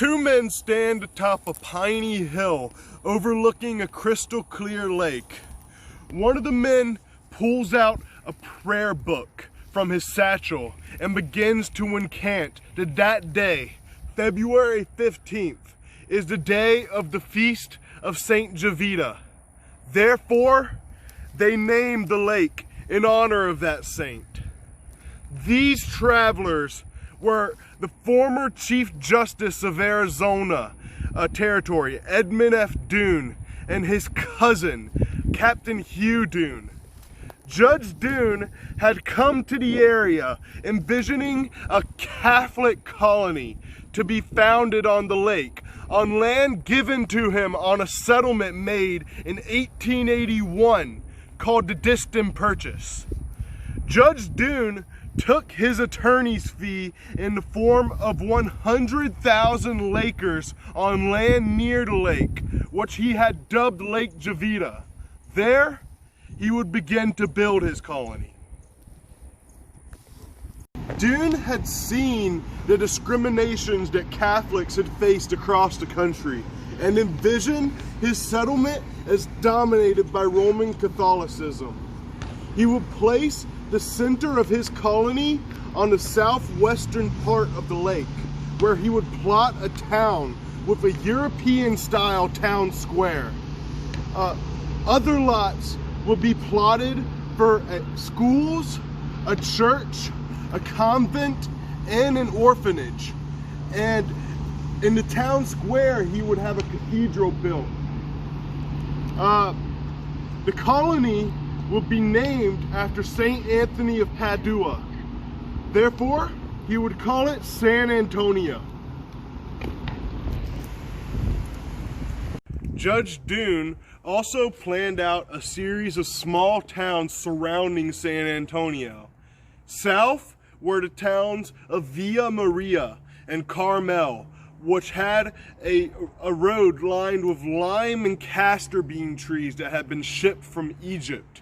Two men stand atop a piney hill overlooking a crystal clear lake. One of the men pulls out a prayer book from his satchel and begins to incant that day, February 15th, is the day of the feast of Saint Jovita. Therefore, they named the lake in honor of that saint. These travelers were the former Chief Justice of Arizona Territory, Edmund F. Doone, and his cousin, Captain Hugh Doone. Judge Doone had come to the area envisioning a Catholic colony to be founded on the lake, on land given to him on a settlement made in 1881 called the Distin Purchase. Judge Doone took his attorney's fee in the form of 100,000 acres on land near the lake, which he had dubbed Lake Jovita. There, he would begin to build his colony. Doone had seen the discriminations that Catholics had faced across the country and envisioned his settlement as dominated by Roman Catholicism. He would place the center of his colony on the southwestern part of the lake, where he would plot a town with a European-style town square. Other lots would be plotted for schools, a church, a convent, and an orphanage. And in the town square, he would have a cathedral built. The colony would be named after Saint Anthony of Padua. Therefore, he would call it San Antonio. Judge Doone also planned out a series of small towns surrounding San Antonio. South were the towns of Villa Maria and Carmel, which had a road lined with lime and castor bean trees that had been shipped from Egypt.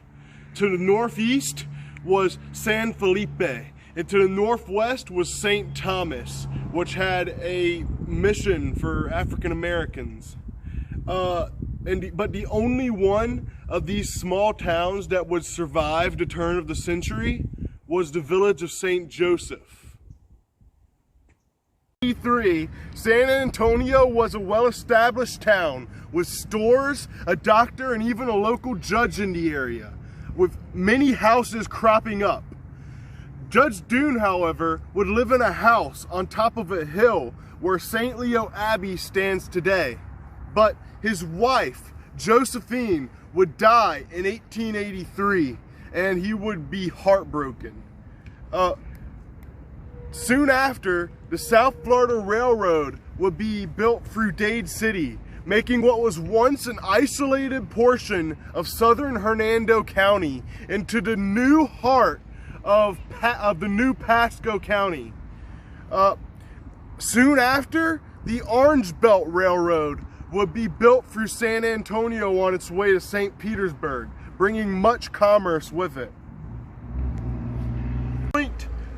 To the northeast was San Felipe, and to the northwest was St. Thomas, which had a mission for African Americans. But the only one of these small towns that would survive the turn of the century was the village of St. Joseph. In 1883, San Antonio was a well-established town with stores, a doctor, and even a local judge in the area, with many houses cropping up. Judge Doone, however, would live in a house on top of a hill where St. Leo Abbey stands today. But his wife, Josephine, would die in 1883, and he would be heartbroken. Soon after, the South Florida Railroad would be built through Dade City, making what was once an isolated portion of southern Hernando County into the new heart of the new Pasco County. Soon after, the Orange Belt Railroad would be built through San Antonio on its way to St. Petersburg, bringing much commerce with it.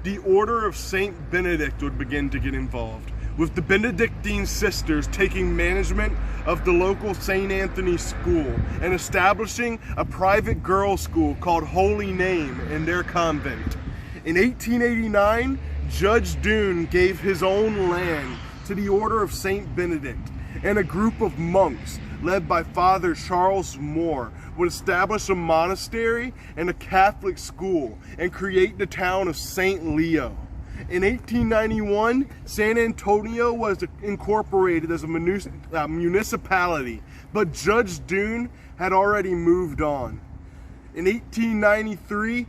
The Order of St. Benedict would begin to get involved, with the Benedictine sisters taking management of the local St. Anthony School and establishing a private girls' school called Holy Name in their convent. In 1889, Judge Doone gave his own land to the Order of St. Benedict, and a group of monks led by Father Charles Moore would establish a monastery and a Catholic school and create the town of St. Leo. In 1891, San Antonio was incorporated as a municipality, but Judge Doone had already moved on. In 1893,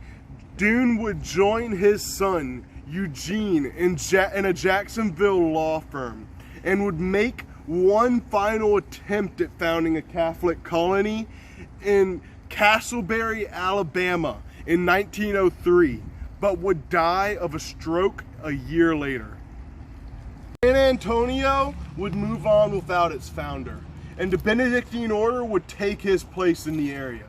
Doone would join his son, Eugene, in a Jacksonville law firm, and would make one final attempt at founding a Catholic colony in Castleberry, Alabama in 1903, but would die of a stroke a year later. San Antonio would move on without its founder, and the Benedictine order would take his place in the area.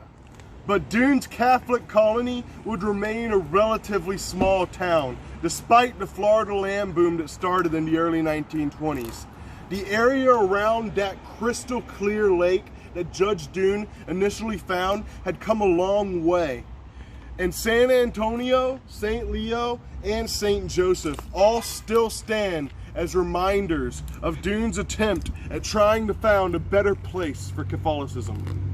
But Doone's Catholic colony would remain a relatively small town, despite the Florida land boom that started in the early 1920s. The area around that crystal clear lake that Judge Dune initially found had come a long way. And San Antonio, St. Leo, and St. Joseph all still stand as reminders of Dune's attempt at trying to found a better place for Catholicism.